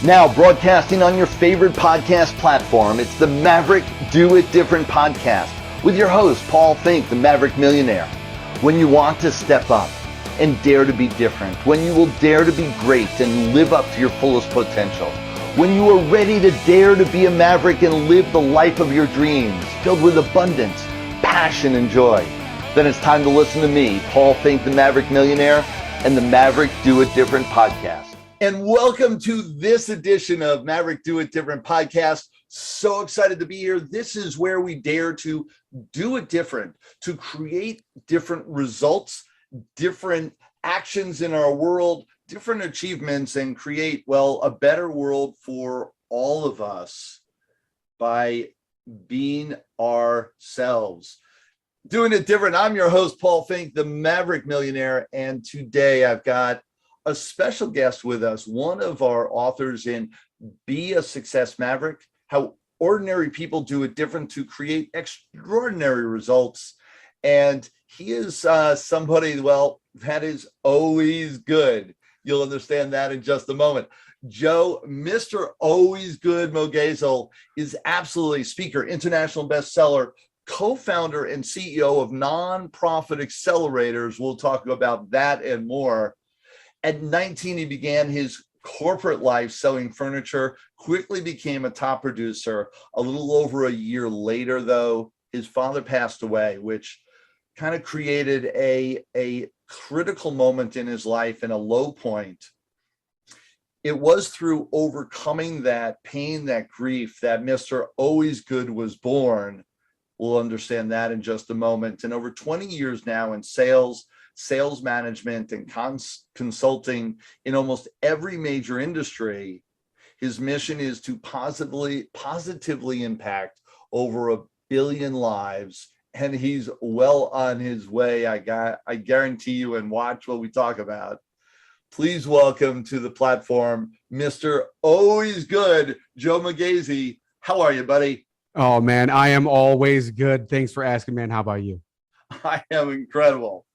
Now broadcasting on your favorite podcast platform, it's the Maverick Do It Different podcast with your host, Paul Finck, the Maverick Millionaire. When you want to step up and dare to be different, when you will dare to be great and live up to your fullest potential, when you are ready to dare to be a maverick and live the life of your dreams, filled with abundance, passion, and joy, then it's time to listen to me, Paul Finck, the Maverick Millionaire, and the Maverick Do It Different podcast. And welcome to this edition of Maverick Do It Different podcast. So excited to be here. This is where we dare to do it different, to create different results, different actions in our world, different achievements, and create, well, a better world for all of us by being ourselves. Doing it different. I'm your host, Paul Finck, the Maverick Millionaire, and today I've got a special guest with us, one of our authors in Be a Success Maverick, How Ordinary People Do It Different to Create Extraordinary Results. And he is somebody, well, that is always good. You'll understand that in just a moment. Joe, Mr. Always Good Moghaizel, is absolutely speaker, international bestseller, co-founder and CEO of nonprofit Accelerators. We'll talk about that and more. At 19, he began his corporate life selling furniture, quickly became a top producer. A little over a year later, though, his father passed away, which kind of created a critical moment in his life and a low point. It was through overcoming that pain, that grief, that Mr. Always Good was born. We'll understand that in just a moment. And over 20 years now in sales management, and consulting in almost every major industry, his mission is to positively impact over 1 billion lives. And he's well on his way. I guarantee you, and watch what we talk about. Please welcome to the platform, Mr. Always Good, Joe Moghaizel. How are you, buddy? Oh, man, I am always good. Thanks for asking, man. How about you? I am incredible.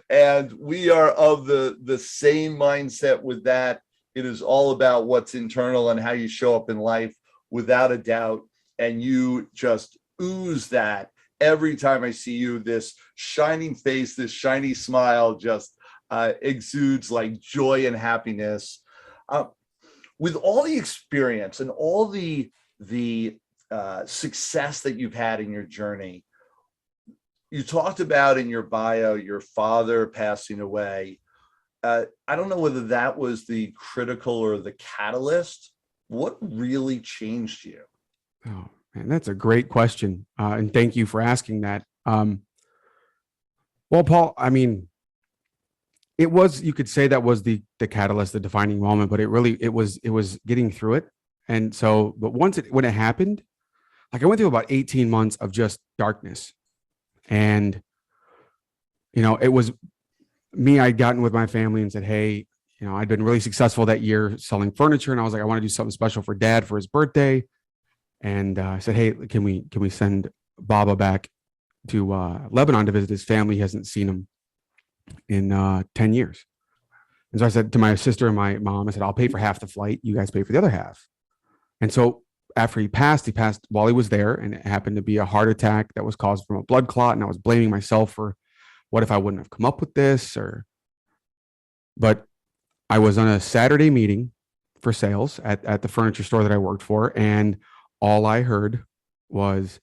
And we are of the same mindset with that. It is all about what's internal and how you show up in life, without a doubt. And you just ooze that every time I see you. This shining face, this shiny smile just exudes like joy and happiness. With all the experience and all the success that you've had in your journey, you talked about in your bio your father passing away. I don't know whether that was the critical or the catalyst. What really changed you? Oh, man, that's a great question. And thank you for asking that. Well, Paul, I mean, it was, you could say that was the catalyst, the defining moment, but it was getting through it. And so, but when it happened, like I went through about 18 months of just darkness. And, you know, it was me, I'd gotten with my family and said, hey, you know, I'd been really successful that year selling furniture. And I was like, I want to do something special for Dad for his birthday. And I said, hey, can we send Baba back to Lebanon to visit his family? He hasn't seen him in 10 years. And so I said to my sister and my mom, I said, I'll pay for half the flight. You guys pay for the other half. And so after he passed while he was there, and it happened to be a heart attack that was caused from a blood clot. And I was blaming myself for what if I wouldn't have come up with this, but I was on a Saturday meeting for sales at the furniture store that I worked for. And all I heard was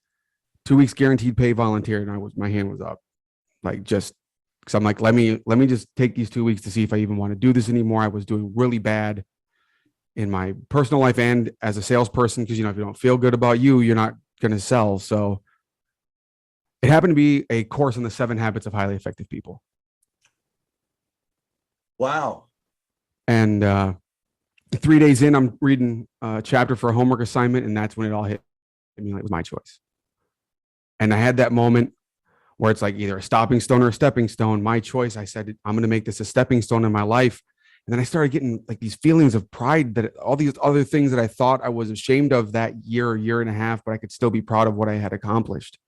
2 weeks guaranteed pay, volunteer. And my hand was up, like, just because I'm like, let me just take these 2 weeks to see if I even want to do this anymore. I was doing really bad in my personal life and as a salesperson, because, you know, if you don't feel good about you, you're not going to sell. So it happened to be a course on the 7 habits of highly effective people. Wow. And 3 days in, I'm reading a chapter for a homework assignment, and that's when it all hit me. Like, it was my choice. And I had that moment where it's like either a stopping stone or a stepping stone. My choice. I said, I'm going to make this a stepping stone in my life. And then I started getting like these feelings of pride that all these other things that I thought I was ashamed of that year and a half, but I could still be proud of what I had accomplished.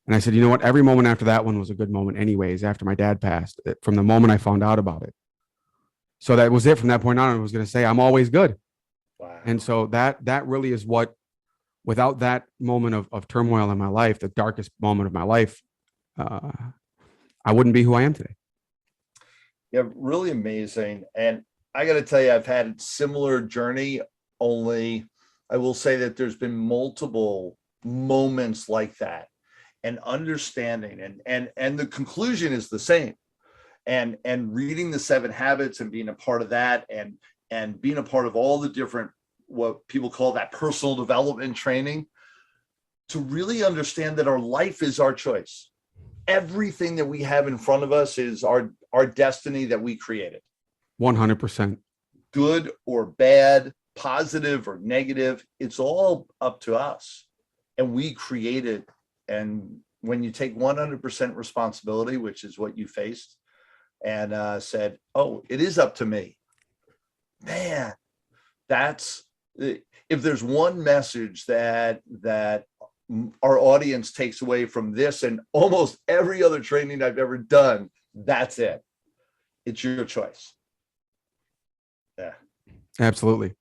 And I said, you know what? Every moment after that one was a good moment anyways, after my dad passed, from the moment I found out about it. So that was it from that point on. I was going to say, I'm always good. Wow. And so that really is what, without that moment of turmoil in my life, the darkest moment of my life, I wouldn't be who I am today. Yeah, really amazing. And I got to tell you, I've had a similar journey, only I will say that there's been multiple moments like that, and understanding, and the conclusion is the same. And reading the 7 Habits and being a part of that, and being a part of all the different, what people call that personal development training, to really understand that our life is our choice. Everything that we have in front of us is our destiny that we created. 100%. Good or bad, positive or negative, it's all up to us. And we create it. And when you take 100% responsibility, which is what you faced, and said, oh, it is up to me, man, that's, if there's one message that our audience takes away from this and almost every other training I've ever done, that's it. It's your choice. Yeah, Absolutely.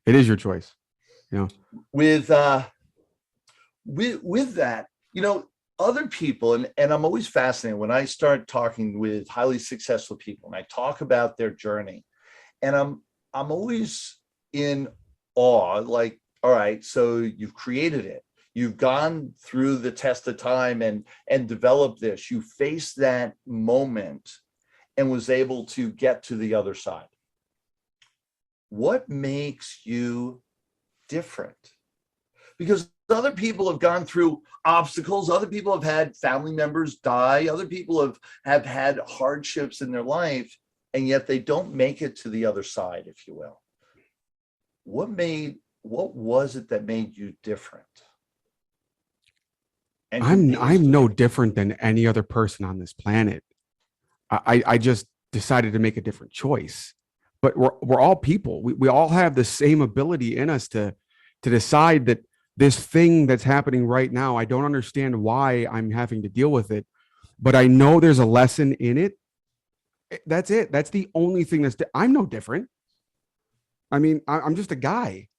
It is your choice. You know, with that, other people, and I'm always fascinated when I start talking with highly successful people and I talk about their journey, and I'm always in awe, like, all right, so you've created it. You've gone through the test of time and developed this. You faced that moment and was able to get to the other side. What makes you different? Because other people have gone through obstacles. Other people have had family members die. Other people have had hardships in their life, and yet they don't make it to the other side, if you will. What was it that made you different? And I'm no different than any other person on this planet. I just decided to make a different choice. But we're all people. We all have the same ability in us to decide that this thing that's happening right now, I don't understand why I'm having to deal with it, but I know there's a lesson in it. That's it. That's the only thing I'm no different. I mean, I'm just a guy.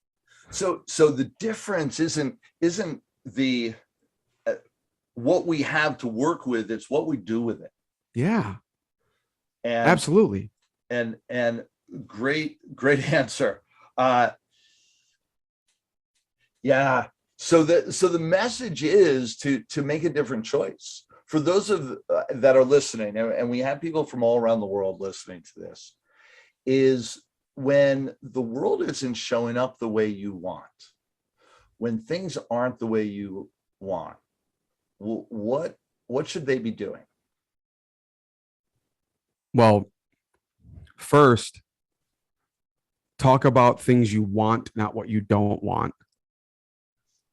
So the difference isn't the what we have to work with, it's what we do with it. Yeah. And absolutely. And great answer. Yeah. So the message is to make a different choice for those that are listening, and we have people from all around the world listening to this, is when the world isn't showing up the way you want, when things aren't the way you want, what should they be doing? Well, first, talk about things you want, not what you don't want.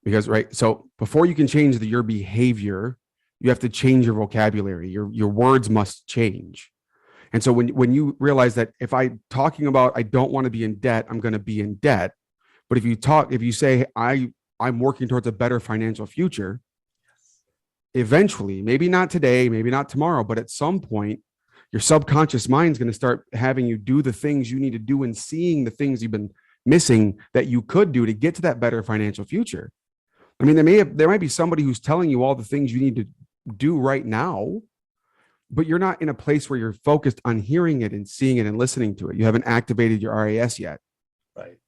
Because, right, so before you can change your behavior, you have to change your vocabulary. Your words must change. And so when you realize that if I'm talking about I don't want to be in debt, I'm going to be in debt. But if you say I'm working towards a better financial future, eventually, maybe not today, maybe not tomorrow, but at some point, your subconscious mind is going to start having you do the things you need to do and seeing the things you've been missing that you could do to get to that better financial future. I mean, there might be somebody who's telling you all the things you need to do right now, but you're not in a place where you're focused on hearing it and seeing it and listening to it. You haven't activated your RAS yet. Right.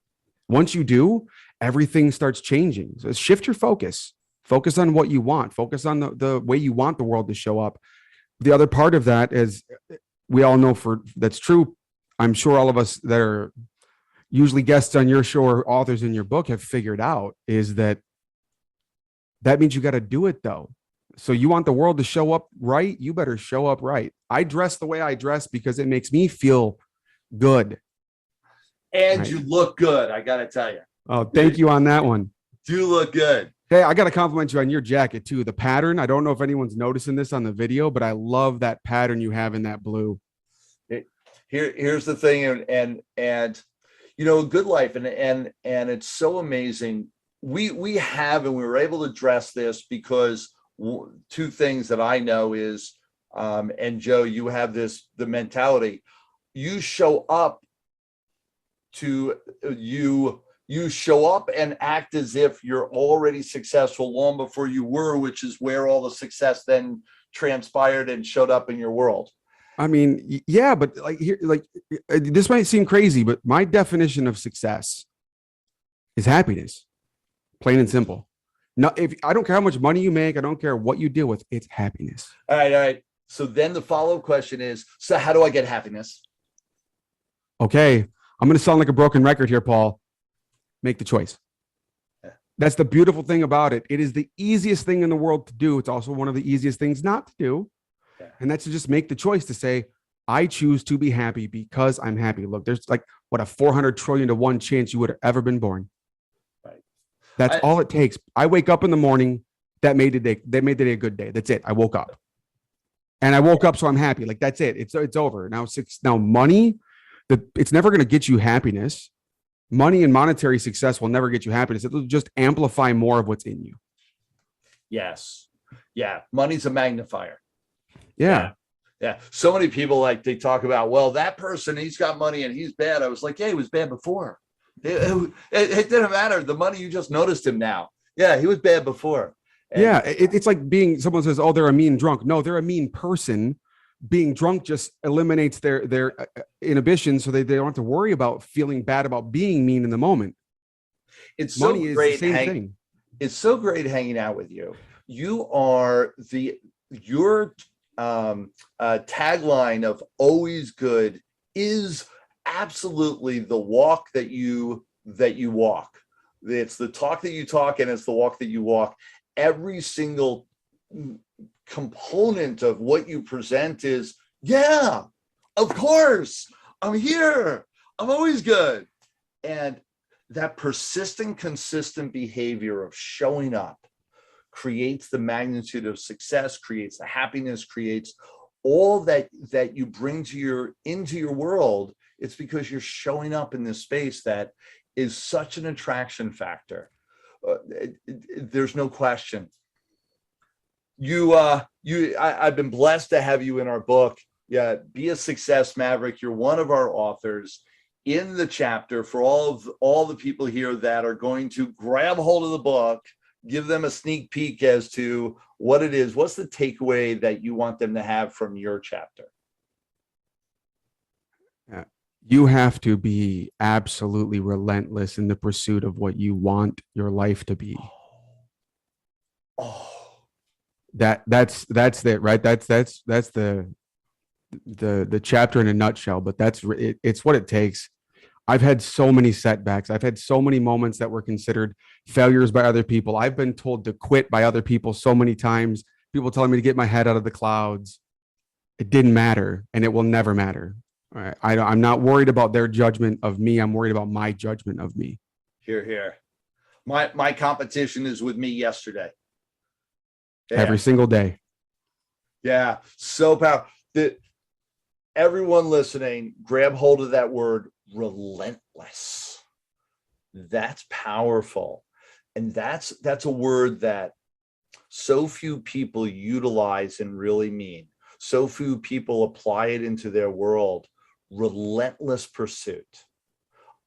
Once you do, everything starts changing. So shift your focus. Focus on what you want. Focus on the way you want the world to show up. The other part of that is, we all know that's true. I'm sure all of us that are usually guests on your show or authors in your book have figured out, is that means you got to do it though. So you want the world to show up right, you better show up right. I dress the way I dress because it makes me feel good. And right? You look good, I got to tell you. Oh, thank you on that one. You look good. Hey, I got to compliment you on your jacket too. The pattern, I don't know if anyone's noticing this on the video, but I love that pattern you have in that blue. Here's the thing, and good life, and it's so amazing. We have, and we were able to address this because two things that I know is, and Joe, you have the mentality, you show up to you you show up and act as if you're already successful long before you were, which is where all the success then transpired and showed up in your world. I mean, yeah, but like here, like this might seem crazy, but my definition of success is happiness, plain and simple. No, if I don't care how much money you make, I don't care what you deal with, it's happiness. All right. So then the follow-up question is, so how do I get happiness? Okay, I'm going to sound like a broken record here, Paul. Make the choice. Yeah. That's the beautiful thing about it. It is the easiest thing in the world to do. It's also one of the easiest things not to do. Yeah. And that's to just make the choice to say, I choose to be happy because I'm happy. Look, there's like, what, a 400 trillion to 1 chance you would have ever been born. Right. That's all it takes. I wake up in the morning. That made the day. That made the day a good day. That's it. I woke up. And I woke up, so I'm happy. Like, that's it. It's over. Now money, it's never going to get you happiness. Money and monetary success will never get you happiness. It'll just amplify more of what's in you. Yes. Yeah. Money's a magnifier. Yeah. Yeah. So many people, like, they talk about, well, that person, he's got money and he's bad. I was like, yeah, he was bad before. It didn't matter. The money, you just noticed him now. Yeah. He was bad before. And it's like someone says, oh, they're a mean drunk. No, they're a mean person. Being drunk just eliminates their inhibitions, so they don't have to worry about feeling bad about being mean in the moment. It's so great. Thing. It's so great hanging out with you. You are your tagline of always good is absolutely the walk that you walk. It's the talk that you talk, and it's the walk that you walk. Every single component of what you present is, yeah, of course, I'm here. I'm always good. And that persistent, consistent behavior of showing up creates the magnitude of success, creates the happiness, creates all that you bring into your world. It's because you're showing up in this space that is such an attraction factor. There's no question. I've been blessed to have you in our book. Yeah, Be a Success Maverick. You're one of our authors in the chapter. For all the people here that are going to grab hold of the book, give them a sneak peek as to what it is. What's the takeaway that you want them to have from your chapter? You have to be absolutely relentless in the pursuit of what you want your life to be. That's it, right? That's the chapter in a nutshell, but it's what it takes. I've had so many setbacks. I've had so many moments that were considered failures by other people. I've been told to quit by other people so many times. People telling me to get my head out of the clouds. It didn't matter, and it will never matter. All right. I'm not worried about their judgment of me. I'm worried about my judgment of me. Here. My competition is with me yesterday. Yeah. Every single day. Yeah. So powerful. Everyone listening, grab hold of that word, relentless. That's powerful. And that's a word that so few people utilize and really mean. So few people apply it into their world. Relentless pursuit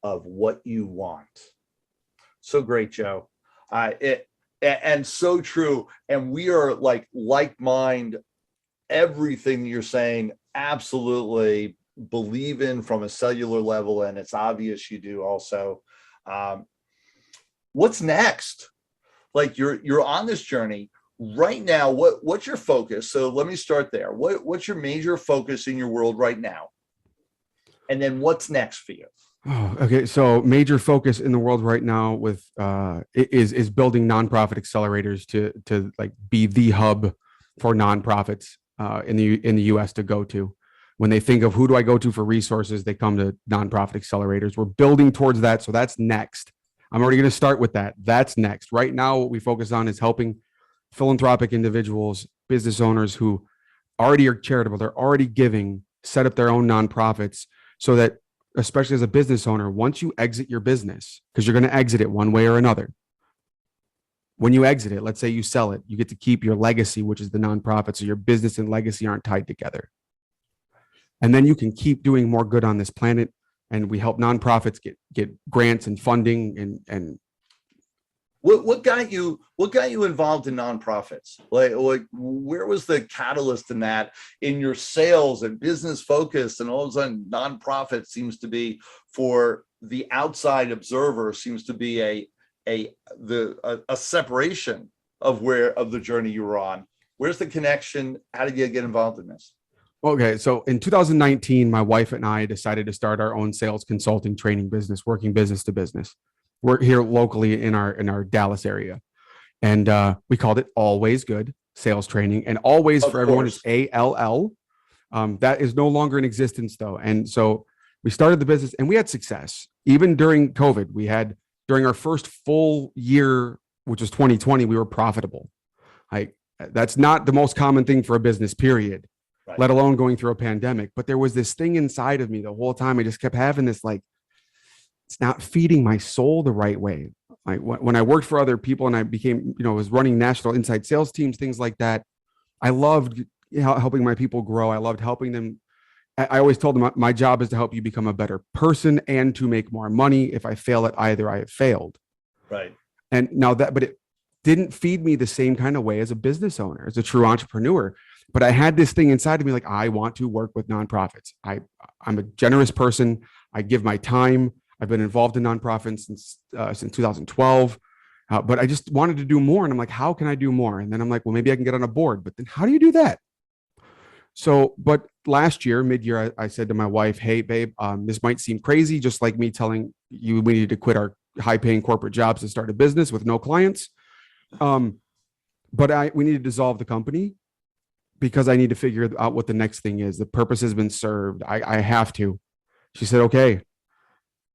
of what you want. So great, Joe. And so true. And we are like mind. Everything you're saying, absolutely believe in from a cellular level, and it's obvious you do also. What's next? Like you're on this journey right now. What's your focus? So let me start there. What's your major focus in your world right now? And then what's next for you? Oh, okay. So major focus in the world right now with is building nonprofit accelerators to like be the hub for nonprofits in the US to go to. When they think of who do I go to for resources, they come to nonprofit accelerators. We're building towards that. So that's next. I'm already going to start with that. That's next. Right now, what we focus on is helping philanthropic individuals, business owners who already are charitable. They're already giving, set up their own nonprofits so that, especially as a business owner, once you exit your business, because you're going to exit it one way or another. When you exit it, let's say you sell it, you get to keep your legacy, which is the nonprofit. So your business and legacy aren't tied together. And then you can keep doing more good on this planet, and we help nonprofits get grants and funding and what got you involved in nonprofits? Like where was the catalyst in that, in your sales and business focus? And all of a sudden nonprofit seems to be, for the outside observer, seems to be a separation of the journey you were on. Where's the connection? How did you get involved in this? Okay, so in 2019, my wife and I decided to start our own sales consulting training business, working business to business. We're here locally in our Dallas area, and we called it Always Good Sales Training. And always, for everyone, is ALL. That is no longer in existence, though. And so we started the business, and we had success even during COVID. We had, during our first full year, which was 2020, we were profitable. That's not the most common thing for a business, period. Right. Let alone going through a pandemic. But there was this thing inside of me the whole time. I just kept having this, like, it's not feeding my soul the right way. Like when I worked for other people and I became, was running national inside sales teams, things like that. I loved helping my people grow. I loved helping them. I always told them my job is to help you become a better person and to make more money. If I fail at either, I have failed. Right. And now but it didn't feed me the same kind of way as a business owner, as a true entrepreneur. But I had this thing inside of me, like, I want to work with nonprofits. I'm a generous person. I give my time. I've been involved in nonprofits since 2012, but I just wanted to do more. And I'm like, how can I do more? And then I'm like, well, maybe I can get on a board, but then how do you do that? So, but last year, mid-year, I said to my wife, hey, babe, this might seem crazy, just like me telling you we needed to quit our high-paying corporate jobs to start a business with no clients. But we need to dissolve the company because I need to figure out what the next thing is. The purpose has been served. I have to. She said, okay.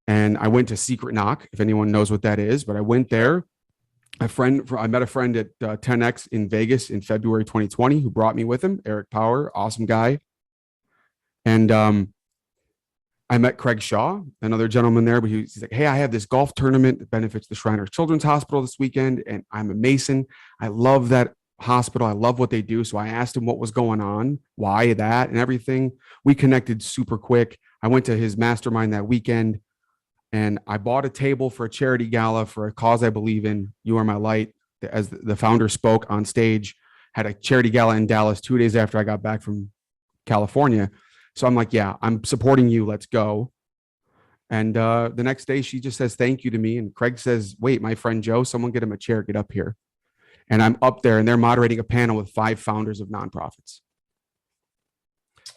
And I went to Secret Knock, if anyone knows what that is, but I went there. I met a friend at 10X in Vegas in February 2020 who brought me with him, Eric Power, awesome guy. And I met Craig Shaw, another gentleman there, but he's like, hey, I have this golf tournament that benefits the Shriners Children's Hospital this weekend, and I'm a Mason. I love that hospital. I love what they do. So I asked him what was going on, why that, and everything. We connected super quick. I went to his mastermind that weekend. And I bought a table for a charity gala for a cause I believe in. You Are My Light. As the founder spoke on stage, had a charity gala in Dallas 2 days after I got back from California. So I'm like, yeah, I'm supporting you. Let's go. And the next day she just says thank you to me. And Craig says, wait, my friend Joe, someone get him a chair, get up here. And I'm up there and they're moderating a panel with 5 founders of nonprofits.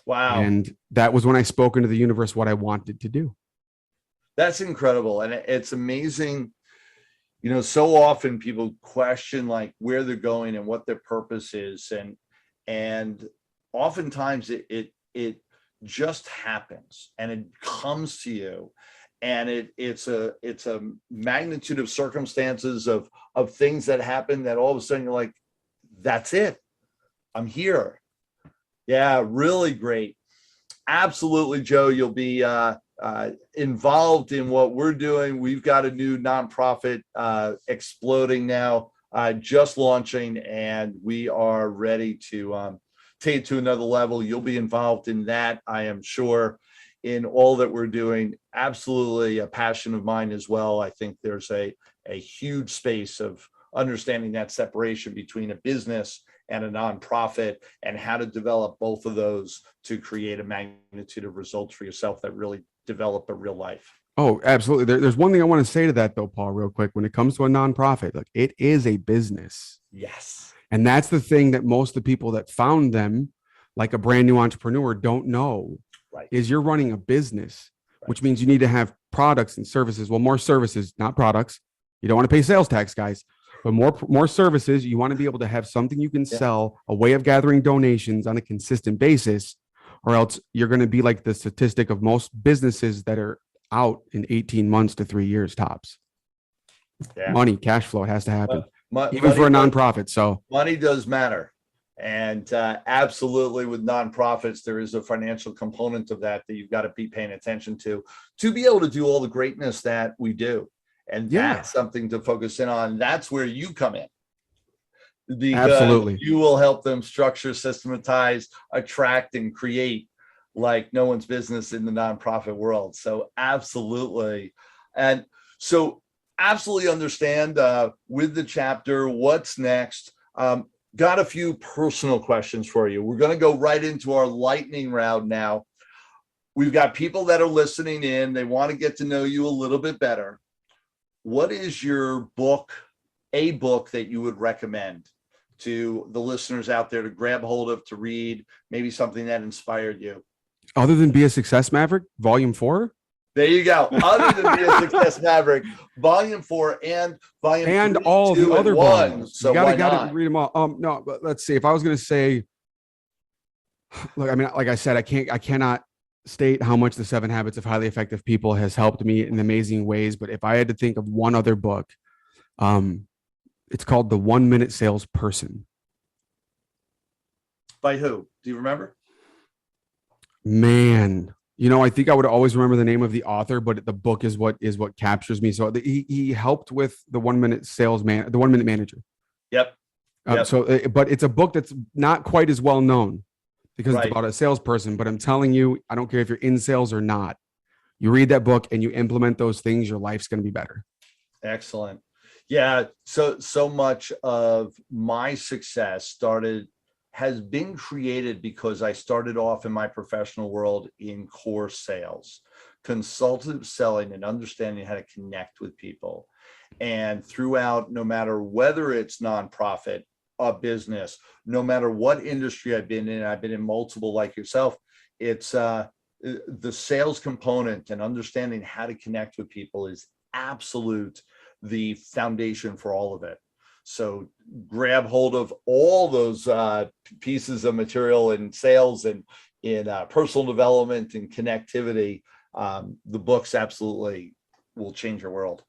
Wow. And that was when I spoke into the universe what I wanted to do. That's incredible. And it's amazing. So often people question like where they're going and what their purpose is. And oftentimes it just happens and it comes to you. And it's a magnitude of circumstances of things that happen that all of a sudden you're like, that's it. I'm here. Yeah, really great. Absolutely, Joe. You'll be involved in what we're doing. We've got a new nonprofit exploding now, just launching, and we are ready to take it to another level. You'll be involved in that, I am sure, in all that we're doing. Absolutely a passion of mine as well. I think there's a huge space of understanding that separation between a business and a nonprofit and how to develop both of those to create a magnitude of results for yourself that really develop a real life. Oh, absolutely. There's one thing I want to say to that though, Paul, real quick. When it comes to a nonprofit, like, it is a business. Yes. And that's the thing that most of the people that found them, like a brand new entrepreneur, don't know. Right. Is you're running a business, right, which means you need to have products and services. Well, more services, not products. You don't want to pay sales tax, guys, but more services. You want to be able to have something you can sell, a way of gathering donations on a consistent basis, or else you're going to be like the statistic of most businesses that are out in 18 months to 3 years tops. Yeah. Money, cash flow, it has to happen, even for a nonprofit. So money does matter. And absolutely, with nonprofits, there is a financial component of that you've got to be paying attention to be able to do all the greatness that we do. And that's something to focus in on. That's where you come in. Because absolutely, you will help them structure, systematize, attract, and create like no one's business in the nonprofit world. So absolutely. And so absolutely understand with the chapter, what's next. Got a few personal questions for you. We're going to go right into our lightning round now. We've got people that are listening in. They want to get to know you a little bit better. What is your book, a book that you would recommend to the listeners out there to grab hold of, to read, maybe something that inspired you? Other than Be a Success Maverick, Volume 4? There you go. Other than Be a Success Maverick, Volume 4 and Volume 3, and all 2, the other and 1. volumes. So you why gotta not? read them all. No, but let's see. If I was going to say, look, I mean, like I said, I cannot state how much the 7 Habits of Highly Effective People has helped me in amazing ways. But if I had to think of one other book, it's called The 1 Minute Salesperson. By who? Do you remember? Man, I think I would always remember the name of the author, but the book is what captures me. So he helped with the 1 minute salesman, the 1 minute manager. Yep. But it's a book that's not quite as well known because Right. it's about a salesperson. But I'm telling you, I don't care if you're in sales or not. You read that book and you implement those things, your life's going to be better. Excellent. Yeah. So much of my success has been created because I started off in my professional world in core sales, consultative selling, and understanding how to connect with people. And throughout, no matter whether it's nonprofit, a business, no matter what industry I've been in multiple like yourself, it's the sales component and understanding how to connect with people is absolute the foundation for all of it. So grab hold of all those pieces of material in sales and in personal development and connectivity. The books absolutely will change your world.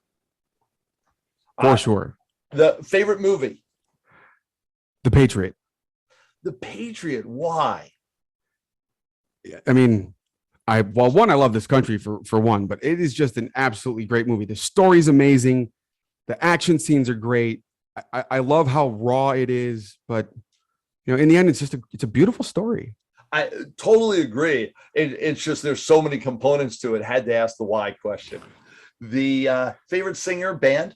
For sure. The favorite movie? The Patriot. The Patriot. Why? I mean, I love this country for one, but it is just an absolutely great movie. The story's amazing. The action scenes are great. I love how raw it is, but in the end, it's a beautiful story. I totally agree. It's just there's so many components to it. Had to ask the why question. The favorite singer, band?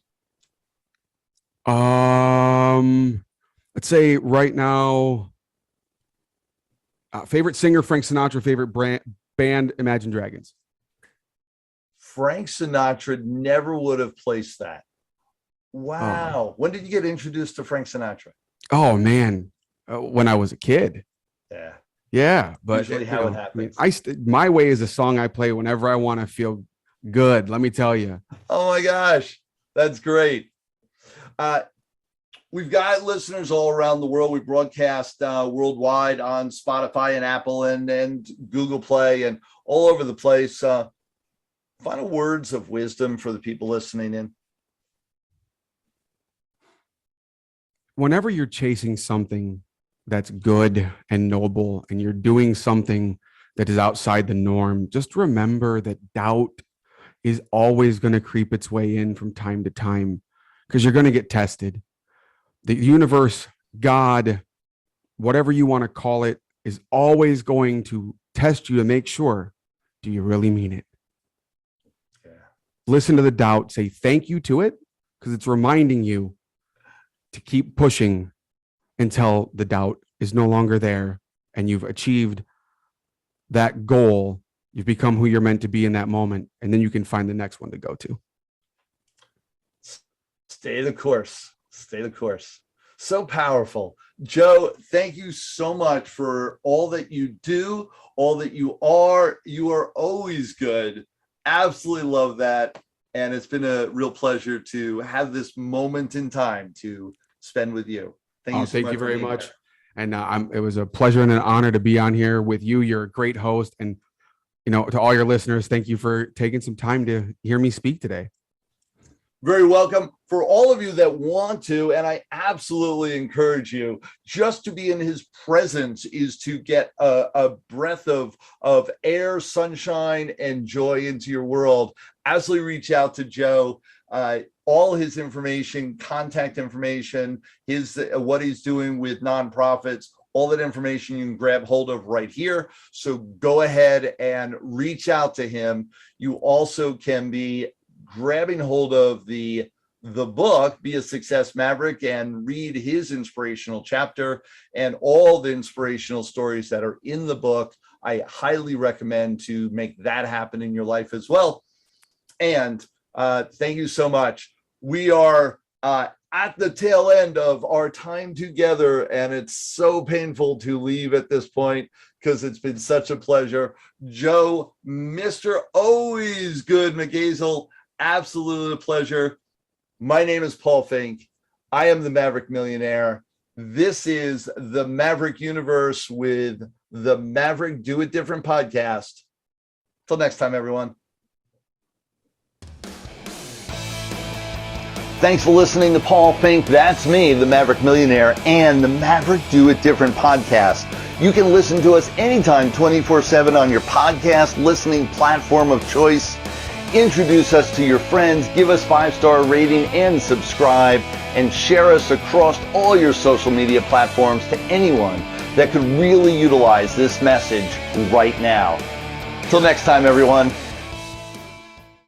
Let's say right now, favorite singer Frank Sinatra. Favorite band Imagine Dragons. Frank Sinatra, never would have placed that. Wow. When did you get introduced to Frank Sinatra? Oh man, when I was a kid. Yeah, but usually how it happens. My Way is a song I play whenever I want to feel good. Let me tell you. Oh my gosh, that's great. We've got listeners all around the world. We broadcast worldwide on Spotify and Apple and Google Play and all over the place. Final words of wisdom for the people listening in. Whenever you're chasing something that's good and noble and you're doing something that is outside the norm, just remember that doubt is always going to creep its way in from time to time because you're going to get tested. The universe, God, whatever you want to call it, is always going to test you to make sure, do you really mean it? Yeah. Listen to the doubt, say thank you to it because it's reminding you to keep pushing until the doubt is no longer there and you've achieved that goal. You've become who you're meant to be in that moment. And then you can find the next one to go to. Stay the course. Stay the course. So powerful. Joe, thank you so much for all that you do, all that you are. You are always good. Absolutely love that. And it's been a real pleasure to have this moment in time to spend with you. Thank you very much. And it was a pleasure and an honor to be on here with you. You're a great host. And, to all your listeners, thank you for taking some time to hear me speak today. Very welcome. For all of you that want to, and I absolutely encourage you, just to be in his presence is to get a breath of air, sunshine, and joy into your world. Absolutely reach out to Joe. All his information, contact information, what he's doing with nonprofits, all that information you can grab hold of right here. So go ahead and reach out to him. You also can be grabbing hold of the book, Be a Success Maverick, and read his inspirational chapter and all the inspirational stories that are in the book. I highly recommend to make that happen in your life as well. And thank you so much. We are at the tail end of our time together, and it's so painful to leave at this point because it's been such a pleasure. Joe, Mr. Always Good Moghaizel, absolute pleasure. My name is Paul Finck. I am the Maverick Millionaire. This is the Maverick Universe with the Maverick Do It Different podcast. Till next time, everyone. Thanks for listening to Paul Finck. That's me, the Maverick Millionaire, and the Maverick Do It Different podcast. You can listen to us anytime, 24/7 on your podcast listening platform of choice. Introduce us to your friends, give us 5-star rating, and subscribe, and share us across all your social media platforms to anyone that could really utilize this message right now. Till next time, everyone.